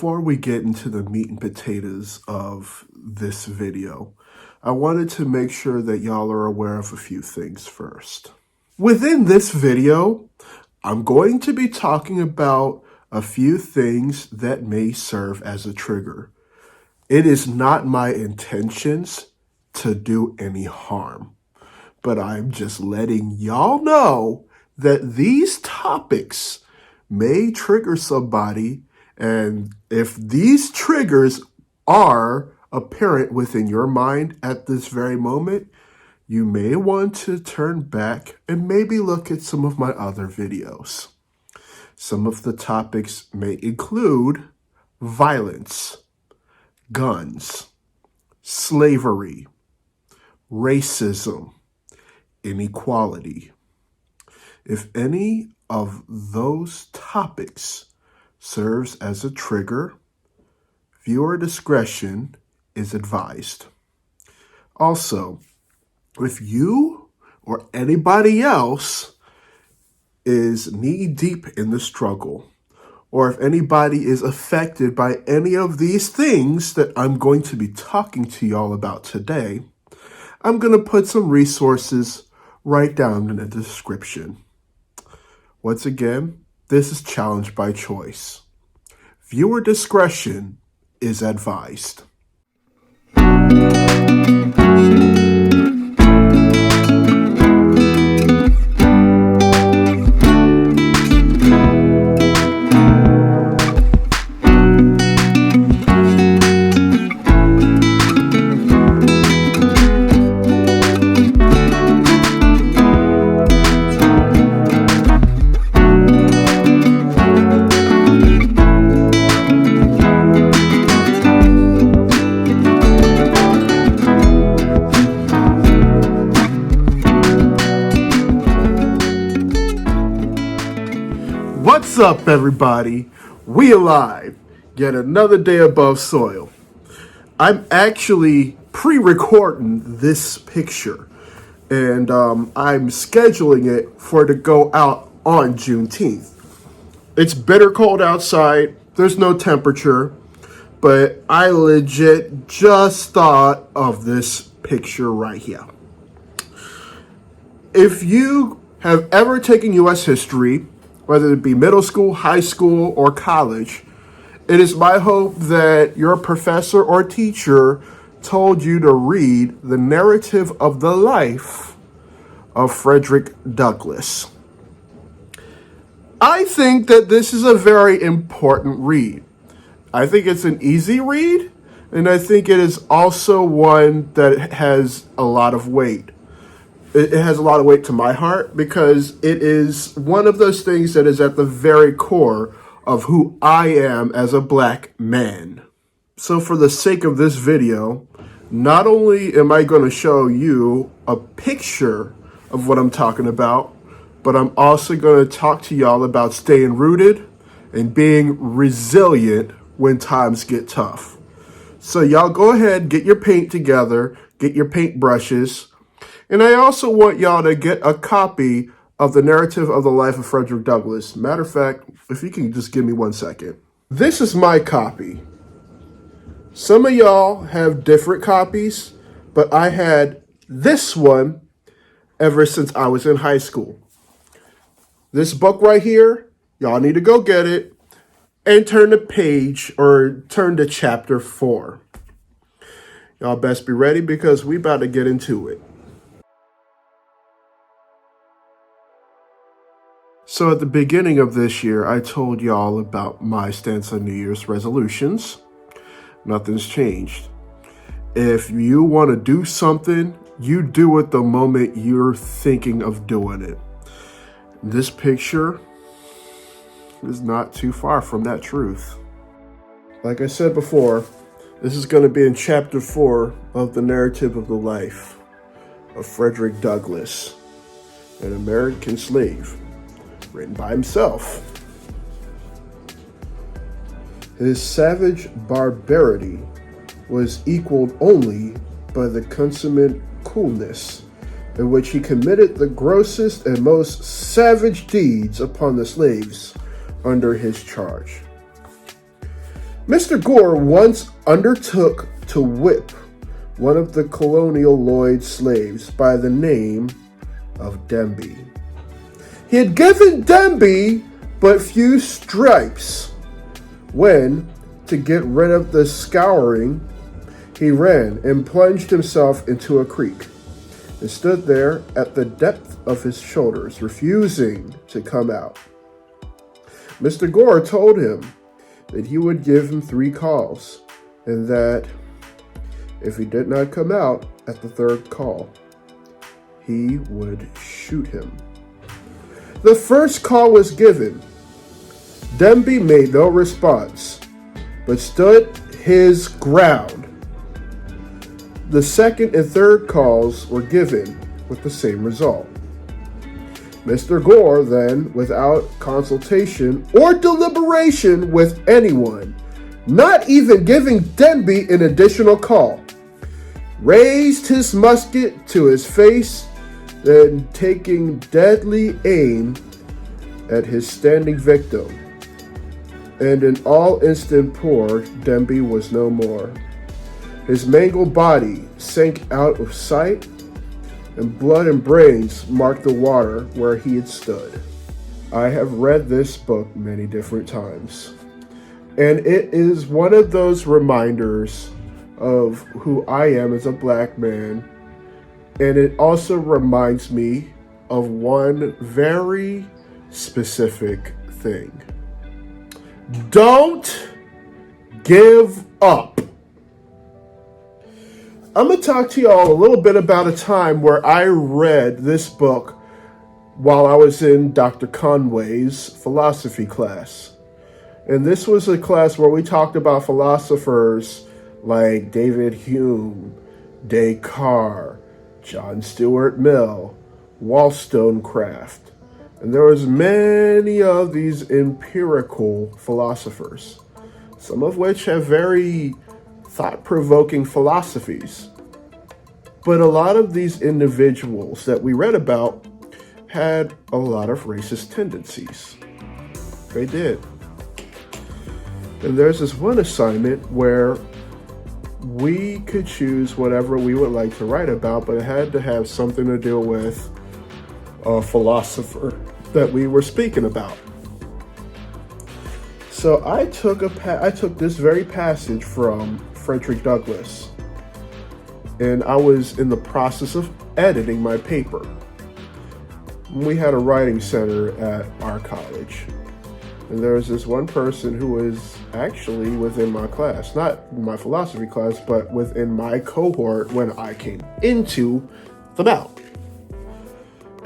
Before we get into the meat and potatoes of this video, I wanted to make sure that y'all are aware of a few things first. Within this video, I'm going to be talking about a few things that may serve as a trigger. It is not my intentions to do any harm, but I'm just letting y'all know that these topics may trigger somebody, and if these triggers are apparent within your mind at this very moment, you may want to turn back and maybe look at some of my other videos. Some of the topics may include violence, guns, slavery, racism, inequality. If any of those topics serves as a trigger, viewer discretion is advised. Also, if you or anybody else is knee-deep in the struggle, or if anybody is affected by any of these things that I'm going to be talking to y'all about today, I'm going to put some resources right down in the description. Once again, this is challenge by choice. Viewer discretion is advised. What's up, everybody? We alive. Yet another day above soil. I'm actually pre-recording this picture, and I'm scheduling it for it to go out on Juneteenth. It's bitter cold outside. There's no temperature, but I legit just thought of this picture right here. If you have ever taken U.S. history, whether it be middle school, high school, or college, it is my hope that your professor or teacher told you to read The Narrative of the Life of Frederick Douglass. I think that this is a very important read. I think it's an easy read, and I think it is also one that has a lot of weight. It has a lot of weight to my heart because it is one of those things that is at the very core of who I am as a black man. So for the sake of this video, not only am I going to show you a picture of what I'm talking about, but I'm also going to talk to y'all about staying rooted and being resilient when times get tough. So y'all go ahead, get your paint together, get your paint brushes. And I also want y'all to get a copy of The Narrative of the Life of Frederick Douglass. Matter of fact, if you can just give me 1 second. This is my copy. Some of y'all have different copies, but I had this one ever since I was in high school. This book right here, y'all need to go get it and turn to page or turn to chapter 4. Y'all best be ready because we about to get into it. So at the beginning of this year, I told y'all about my stance on New Year's resolutions. Nothing's changed. If you want to do something, you do it the moment you're thinking of doing it. This picture is not too far from that truth. Like I said before, this is going to be in chapter 4 of The Narrative of the Life of Frederick Douglass, an American slave. Written by himself. His savage barbarity was equaled only by the consummate coolness in which he committed the grossest and most savage deeds upon the slaves under his charge. Mr. Gore once undertook to whip one of the colonial Lloyd slaves by the name of Demby. He had given Demby but few stripes when, to get rid of the scouring, he ran and plunged himself into a creek and stood there at the depth of his shoulders, refusing to come out. Mr. Gore told him that he would give him 3 calls, and that if he did not come out at the 3rd call, he would shoot him. The first call was given. Demby made no response, but stood his ground. The 2nd and 3rd calls were given with the same result. Mr. Gore then, without consultation or deliberation with anyone, not even giving Demby an additional call, raised his musket to his face, then taking deadly aim at his standing victim. And in all instant poor Demby was no more. His mangled body sank out of sight, and blood and brains marked the water where he had stood. I have read this book many different times, and it is one of those reminders of who I am as a black man, and it also reminds me of one very specific thing. Don't give up. I'm going to talk to y'all a little bit about a time where I read this book while I was in Dr. Conway's philosophy class. And this was a class where we talked about philosophers like David Hume, Descartes, John Stuart Mill, Wollstonecraft. And there was many of these empirical philosophers, some of which have very thought-provoking philosophies. But a lot of these individuals that we read about had a lot of racist tendencies. They did. And there's this one assignment where we could choose whatever we would like to write about, but it had to have something to do with a philosopher that we were speaking about. So I took this very passage from Frederick Douglass, and I was in the process of editing my paper. We had a writing center at our college, and there was this one person who was actually within my class, not my philosophy class, but within my cohort when I came into the Mount.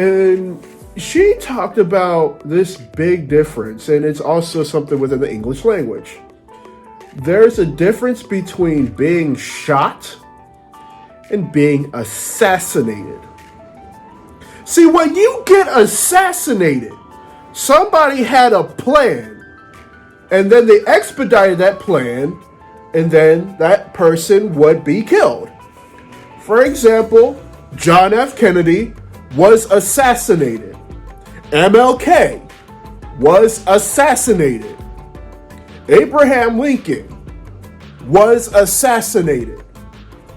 And she talked about this big difference, and it's also something within the English language. There's a difference between being shot and being assassinated. See, when you get assassinated, somebody had a plan, and then they expedited that plan, and then that person would be killed. For example, John F. Kennedy was assassinated. MLK was assassinated. Abraham Lincoln was assassinated.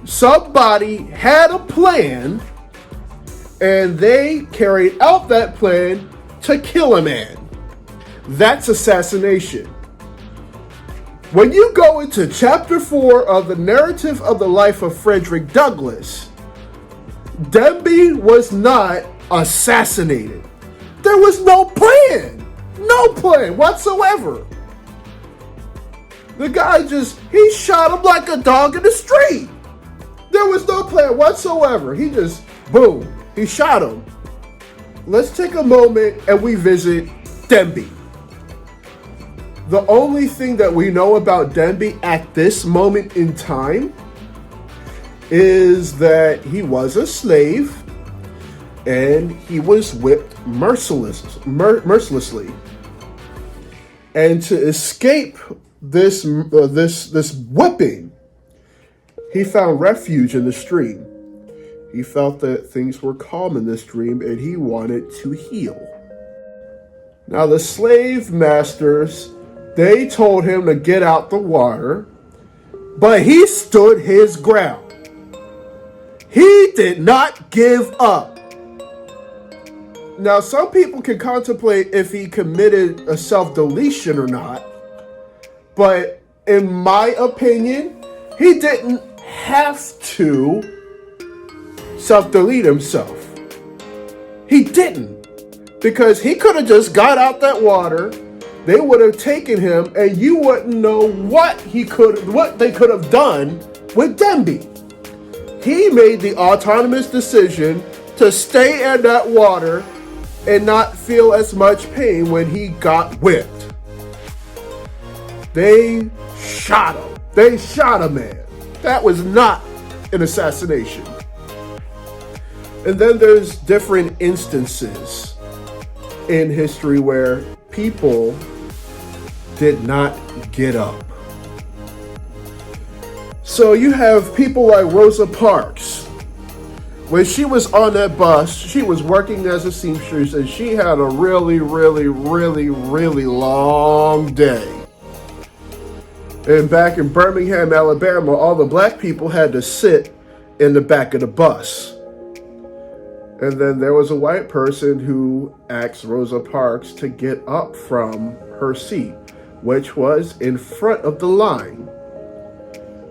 Somebody had a plan, and they carried out that plan to kill a man. That's assassination. When you go into chapter 4 of the narrative of the life of Frederick Douglass, Demby was not assassinated. There was no plan. No plan whatsoever. The guy he shot him like a dog in the street. There was no plan whatsoever. He just, boom, he shot him. Let's take a moment and we visit Demby. The only thing that we know about Demby at this moment in time is that he was a slave and he was whipped mercilessly. And to escape this whipping, he found refuge in the stream. He felt that things were calm in the stream and he wanted to heal. Now the slave masters They told him to get out the water, but he stood his ground. He did not give up. Now, some people can contemplate if he committed a self-deletion or not, but in my opinion, he didn't have to self-delete himself. He didn't, because he could have just got out that water. They would have taken him, and you wouldn't know what they could have done with Demby. He made the autonomous decision to stay in that water and not feel as much pain when he got whipped. They shot him. They shot a man. That was not an assassination. And then there's different instances in history where people did not get up. So you have people like Rosa Parks. When she was on that bus, she was working as a seamstress, and she had a really, really, really, really long day. And back in Birmingham, Alabama, all the black people had to sit in the back of the bus. And then there was a white person who asked Rosa Parks to get up from her seat, which was in front of the line.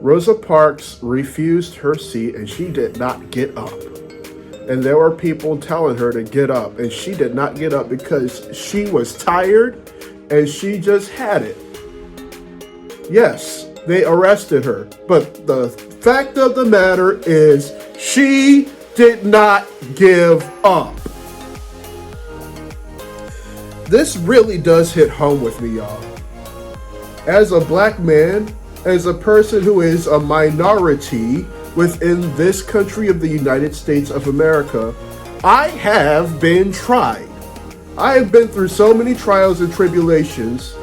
Rosa Parks refused her seat, and she did not get up. And there were people telling her to get up, and she did not get up because she was tired and she just had it. Yes, they arrested her, but the fact of the matter is she did not give up. This really does hit home with me, y'all. As a black man, as a person who is a minority within this country of the United States of America, I have been tried. I have been through so many trials and tribulations.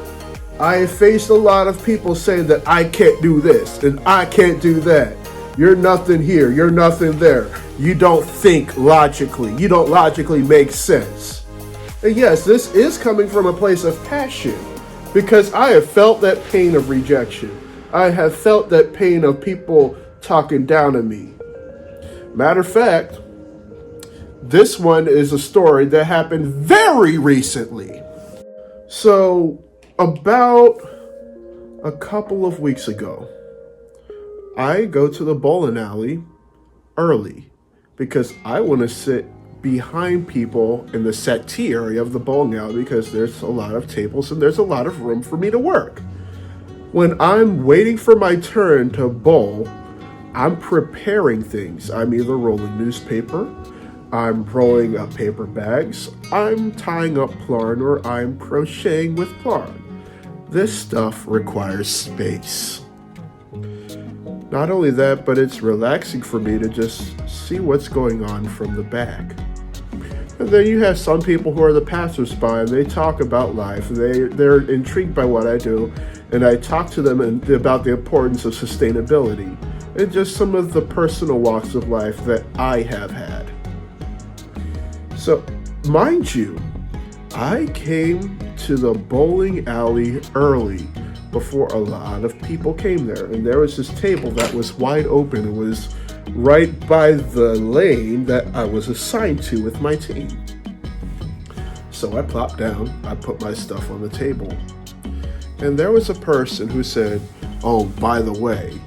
I have faced a lot of people saying that I can't do this and I can't do that. You're nothing here, you're nothing there. You don't think logically. You don't logically make sense. And yes, this is coming from a place of passion, because I have felt that pain of rejection. I have felt that pain of people talking down on me. Matter of fact, this one is a story that happened very recently. So, about a couple of weeks ago, I go to the bowling alley early because I want to sit behind people in the settee area of the bowling alley because there's a lot of tables and there's a lot of room for me to work. When I'm waiting for my turn to bowl, I'm preparing things. I'm either rolling newspaper, I'm rolling up paper bags, I'm tying up yarn, or I'm crocheting with yarn. This stuff requires space. Not only that, but it's relaxing for me to just see what's going on from the back. And then you have some people who are the passersby, and they talk about life. They're intrigued by what I do, and I talk to them about the importance of sustainability and just some of the personal walks of life that I have had. So, mind you, I came to the bowling alley early before a lot of people came there. And there was this table that was wide open. It was right by the lane that I was assigned to with my team. So I plopped down, I put my stuff on the table. And there was a person who said, "Oh, by the way,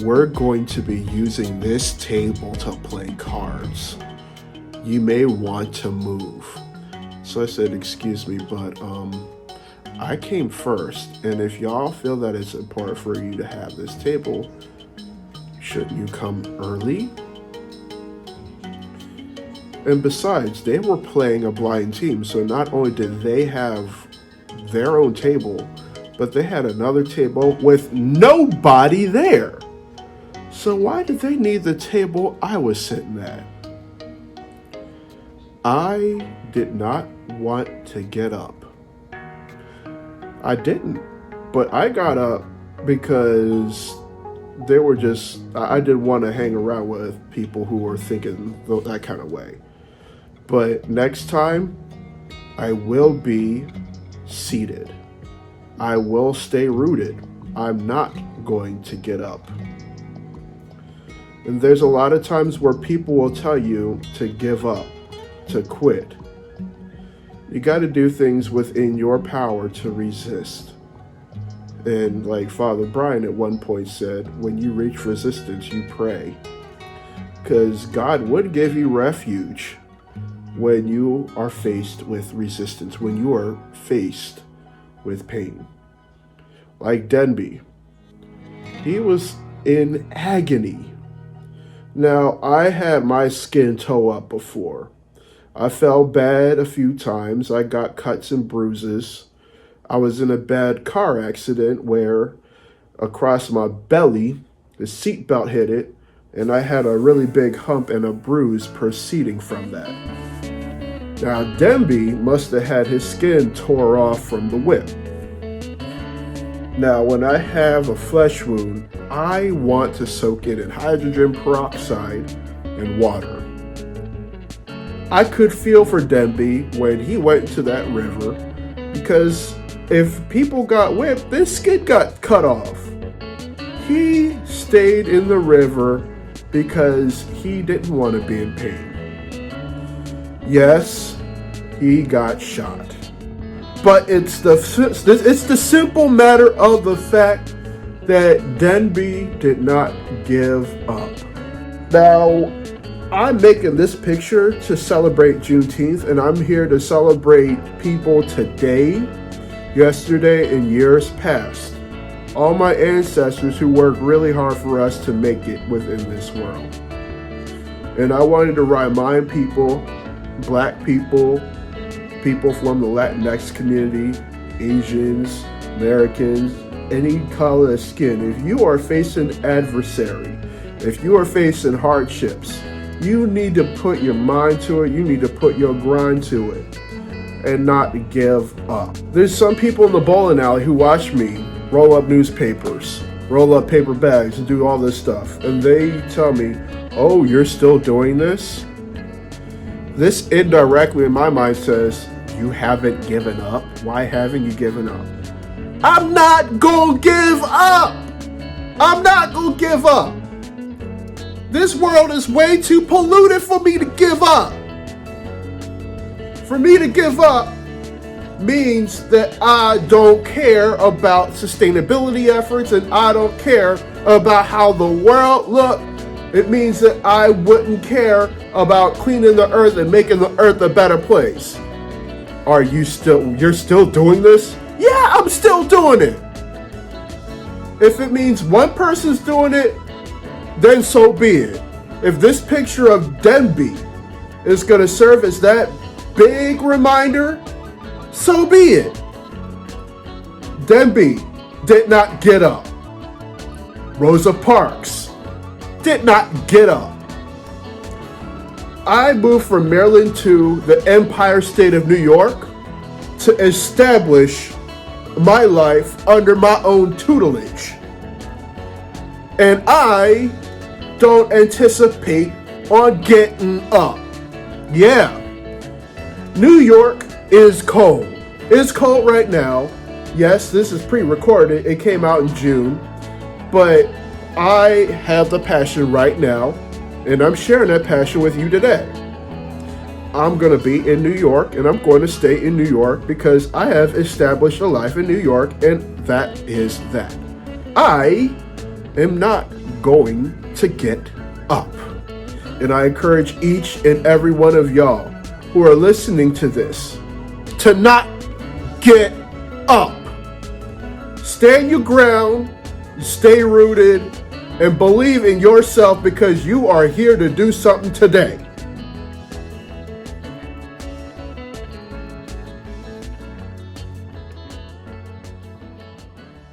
we're going to be using this table to play cards. You may want to move." So I said, "Excuse me, but I came first, and if y'all feel that it's important for you to have this table, shouldn't you come early?" And besides, they were playing a blind team, so not only did they have their own table, but they had another table with nobody there. So why did they need the table I was sitting at? I did not want to get up. I didn't, but I got up because I didn't want to hang around with people who were thinking that kind of way. But next time, I will be seated. I will stay rooted. I'm not going to get up. And there's a lot of times where people will tell you to give up, to quit. You got to do things within your power to resist. And like Father Brian at one point said, when you reach resistance, you pray. Because God would give you refuge when you are faced with resistance, when you are faced with pain. Like Denby, he was in agony. Now, I had my skin toe up before. I fell bad a few times. I got cuts and bruises. I was in a bad car accident where across my belly, the seatbelt hit it, and I had a really big hump and a bruise proceeding from that. Now, Denby must have had his skin tore off from the whip. Now, when I have a flesh wound, I want to soak it in hydrogen peroxide and water. I could feel for Denby when he went to that river, because if people got whipped, this skin got cut off. He stayed in the river because he didn't want to be in pain. Yes, he got shot. But it's the simple matter of the fact that Denby did not give up. Now, I'm making this picture to celebrate Juneteenth, and I'm here to celebrate people today, yesterday, and years past. All my ancestors who worked really hard for us to make it within this world. And I wanted to remind people, Black people, people from the Latinx community, Asians, Americans, any color of skin, if you are facing adversary, if you are facing hardships, you need to put your mind to it, you need to put your grind to it, and not give up. There's some people in the bowling alley who watch me roll up newspapers, roll up paper bags, and do all this stuff, and they tell me, oh, you're still doing this? This indirectly in my mind says, you haven't given up. Why haven't you given up? I'm not gonna give up. I'm not gonna give up. This world is way too polluted for me to give up. For me to give up means that I don't care about sustainability efforts, and I don't care about how the world looks. It means that I wouldn't care about cleaning the earth and making the earth a better place. You're still doing this? Yeah, I'm still doing it. If it means one person's doing it, then so be it. If this picture of Denby is going to serve as that big reminder, so be it. Denby did not get up. Rosa Parks did not get up. I moved from Maryland to the Empire State of New York to establish my life under my own tutelage. And I don't anticipate on getting up. Yeah, New York is cold. It's cold right now. Yes, this is pre-recorded. It came out in June. But I have the passion right now, and I'm sharing that passion with you today. I'm going to be in New York, and I'm going to stay in New York because I have established a life in New York, and that is that. I am not going to get up. And I encourage each and every one of y'all who are listening to this to not get up. Stand your ground, stay rooted, and believe in yourself because you are here to do something today.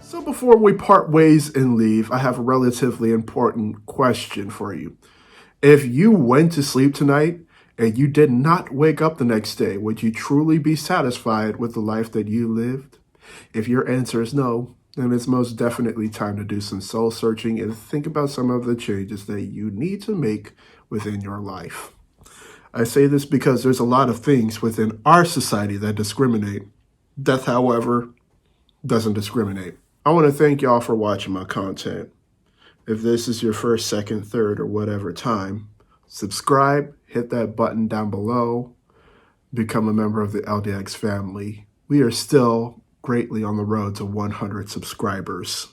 So before we part ways and leave, I have a relatively important question for you. If you went to sleep tonight and you did not wake up the next day, would you truly be satisfied with the life that you lived? If your answer is no, then it's most definitely time to do some soul searching and think about some of the changes that you need to make within your life. I say this because there's a lot of things within our society that discriminate. Death, however, doesn't discriminate. I want to thank y'all for watching my content. If this is your first, second, third, or whatever time, subscribe, hit that button down below, become a member of the LDX family. We are still greatly on the road to 100 subscribers.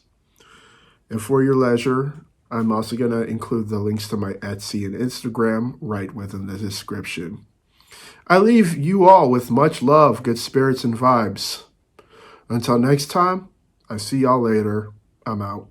And for your leisure, I'm also going to include the links to my Etsy and Instagram right within the description. I leave you all with much love, good spirits, and vibes. Until next time, I see y'all later. I'm out.